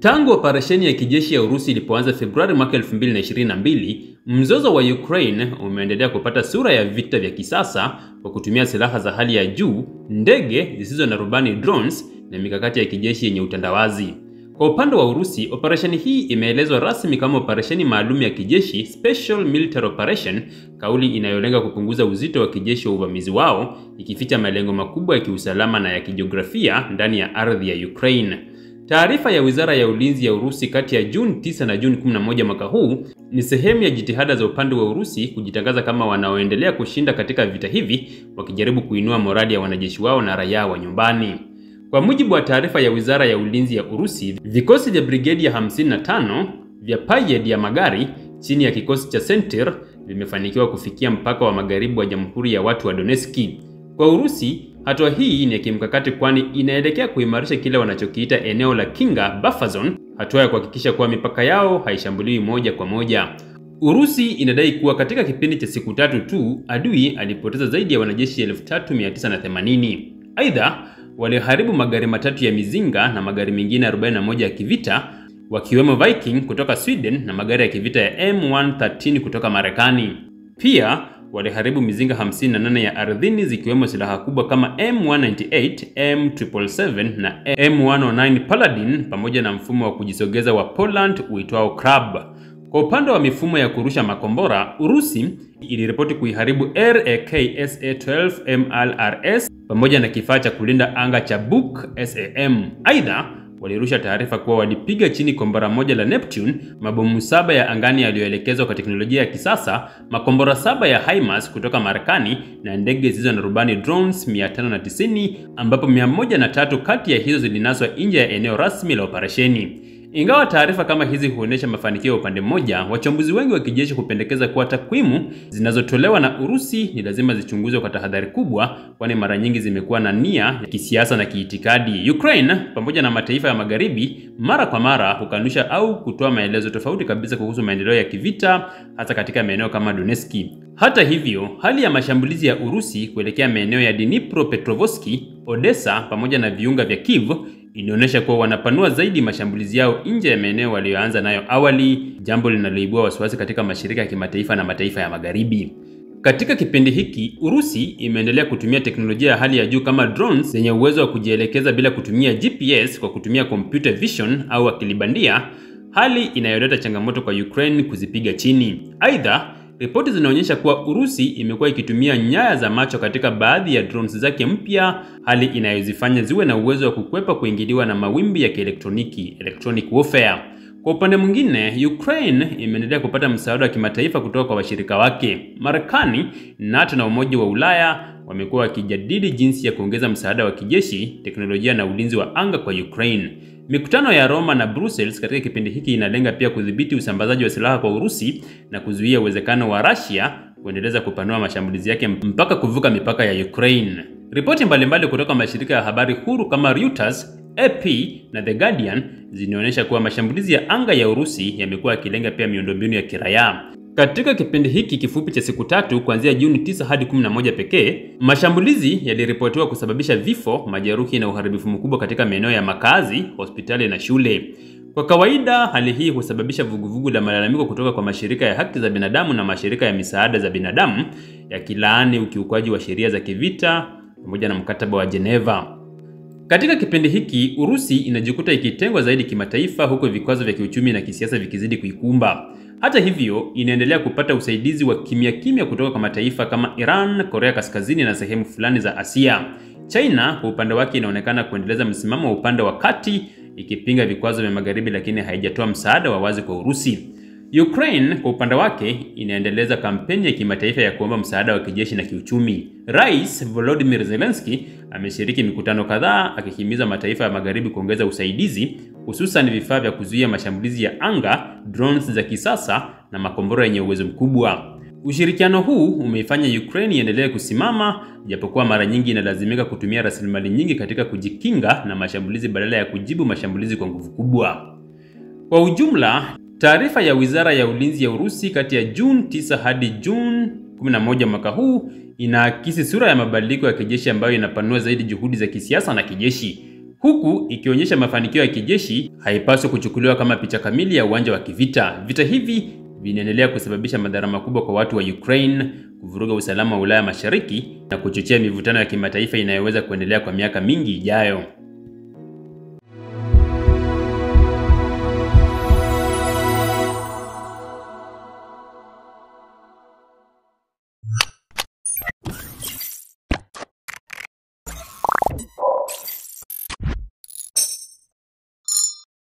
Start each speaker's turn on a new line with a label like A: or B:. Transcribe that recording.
A: Tangu operesheni ya kijeshi ya Urusi ilipoanza Februari mwaka 2022, mzozo wa Ukraine umeendelea kupata sura ya vita vya kisasa kwa kutumia silaha za hali ya juu, ndege zisizo na rubani drones, na mikakati ya kijeshi yenye utandawazi. Kwa upande wa Urusi, operesheni hii imeelezwa rasmi kama operesheni maalum ya kijeshi, Special Military Operation, kauli inayolenga kupunguza uzito wa kijeshi wa uvamizi wao, ikificha malengo makubwa ya kiusalama na ya kijiografia ndani ya ardhi ya Ukraine. Taarifa ya Wizara ya Ulinzi ya Urusi kati ya Juni 9 na Juni 11 mwaka huu ni sehemu ya jitihada za upande wa Urusi kujitangaza kama wanaoendelea kushinda katika vita hivi, wakijaribu kuinua morali ya wanajeshi wao na raia wa nyumbani. Kwa mujibu wa taarifa ya Wizara ya Ulinzi ya Urusi, vikosi vya brigedi ya 55 vya Payed ya magari chini ya kikosi cha Sentir vimefanikiwa kufikia mpaka wa magharibi wa Jamhuri ya Watu wa Donetsk. Kwa Urusi, hatua hii ni ya kimkakati kwani inaelekea kuimarisha kile wanachokiita eneo la Kinga Buffer Zone, hatua ya kuhakikisha kuwa mipaka yao haishambuliwi moja kwa moja. Urusi inadai kuwa katika kipindi cha siku tatu tu, adui alipoteza zaidi ya wanajeshi 3980. Aidha, waliharibu magari matatu ya mizinga na magari mengine 41 ya kivita, wakiwemo Viking kutoka Sweden na magari ya kivita ya M113 kutoka Marekani. Pia waliharibu mizinga 58 ya ardhini zikiwemo silaha kubwa kama M198, M777 na M109 Paladin pamoja na mfumo wa kujisogeza wa Poland uitwao Krab. Kwa upande wa mifumo ya kurusha makombora, Urusi iliripoti kuiharibu RAK-SA-12 MLRS pamoja na kifaa cha kulinda anga cha Buk SAM. Aidha, walirusha taarifa kuwa walipiga chini kombora moja la Neptune, mabomu 7 ya angani yaliyoelekezwa kwa teknolojia ya kisasa, makombora 7 ya HIMARS kutoka Marekani na ndege zisizo na rubani drones 590, ambapo 103 kati ya hizo zilinaswa nje ya eneo rasmi la operesheni. Ingawa taarifa kama hizi huonesha mafanikio ya upande mmoja, wachambuzi wengi wa kijeshi hupendekeza kuwa takwimu zinazotolewa na Urusi ni lazima zichunguzwe kwa tahadhari kubwa, kwani mara nyingi zimekuwa na nia ya kisiasa na kiitikadi. Ukraine pamoja na mataifa ya magharibi mara kwa mara hukanusha au kutoa maelezo tofauti kabisa kuhusu maendeleo ya kivita, hasa katika maeneo kama Donetsk. Hata hivyo, hali ya mashambulizi ya Urusi kuelekea maeneo ya Dnipropetrovsk, Odessa pamoja na viunga vya Kiev inaonyesha kuwa wanapanua zaidi mashambulizi yao nje ya maeneo walioanza nayo awali, jambo linaloibua wasiwasi katika mashirika ya kimataifa na mataifa ya magharibi. Katika kipindi hiki, Urusi imeendelea kutumia teknolojia ya hali ya juu kama drones zenye uwezo wa kujielekeza bila kutumia GPS kwa kutumia computer vision au akili bandia, hali inayoleta changamoto kwa Ukraine kuzipiga chini. Aidha, ripoti zinaonyesha kuwa Urusi imekuwa ikitumia nyaya za macho katika baadhi ya drones zake mpya, hali inayozifanya ziwe na uwezo wa kukwepa kuingiliwa na mawimbi ya kielektroniki, electronic warfare. Kwa upande mwingine, Ukraine imeendelea kupata msaada wa kimataifa kutoka kwa washirika wake. Marekani, NATO na Umoja wa Ulaya wamekuwa wakijadili jinsi ya kuongeza msaada wa kijeshi, teknolojia na ulinzi wa anga kwa Ukraine. Mikutano ya Roma na Brussels katika kipindi hiki inalenga pia kudhibiti usambazaji wa silaha kwa Urusi na kuzuia uwezekano wa Russia kuendeleza kupanua mashambulizi yake mpaka kuvuka mipaka ya Ukraine. Ripoti mbalimbali kutoka mashirika ya habari huru kama Reuters, AP na The Guardian zinaonyesha kuwa mashambulizi ya anga ya Urusi yamekuwa yakilenga pia miundombinu ya kiraia. Katika kipindi hiki kifupi cha siku tatu kuanzia Juni 9 hadi 11 pekee, mashambulizi yaliripotiwa kusababisha vifo, majeruhi na uharibifu mkubwa katika maeneo ya makazi, hospitali na shule. Kwa kawaida, hali hii husababisha vuguvugu la malalamiko kutoka kwa mashirika ya haki za binadamu na mashirika ya misaada za binadamu, yakilaani ukiukwaji wa sheria za kivita pamoja na mkataba wa Geneva. Katika kipindi hiki, Urusi inajikuta ikitengwa zaidi kimataifa, huku vikwazo vya kiuchumi na kisiasa vikizidi kuikumba. Hata hivyo, inaendelea kupata usaidizi wa kimya kutoka kwa mataifa kama Iran, Korea Kaskazini na sehemu fulani za Asia. China kwa upande wake inaonekana kuendeleza msimamo wa upande wa kati, ikipinga vikwazo vya magharibi lakini haijatoa msaada wa wazi kwa Urusi. Ukraine kwa upande wake inaendeleza kampeni ya kimataifa ya kuomba msaada wa kijeshi na kiuchumi. Rais Volodymyr Zelensky ameshiriki mikutano kadhaa akihimiza mataifa ya magharibi kuongeza usaidizi, hususan vifaa vya kuzuia mashambulizi ya anga, drones za kisasa na makombora yenye uwezo mkubwa. Ushirikiano huu umeifanya Ukraine iendelee kusimama, japokuwa mara nyingi inalazimika kutumia rasilimali nyingi katika kujikinga na mashambulizi badala ya kujibu mashambulizi kwa nguvu kubwa. Kwa ujumla, taarifa ya Wizara ya Ulinzi ya Urusi kati ya Juni 9 hadi Juni 11 mwaka huu inaakisi sura ya mabadiliko ya kijeshi ambayo inapanua zaidi juhudi za kisiasa na kijeshi. huku ikionyesha mafanikio ya kijeshi, haipaswi kuchukuliwa kama picha kamili ya uwanja wa kivita. Vita hivi vinaendelea kusababisha madhara makubwa kwa watu wa Ukraine, kuvuruga usalama wa Ulaya Mashariki na kuchochea mivutano ya kimataifa inayoweza kuendelea kwa miaka mingi ijayo.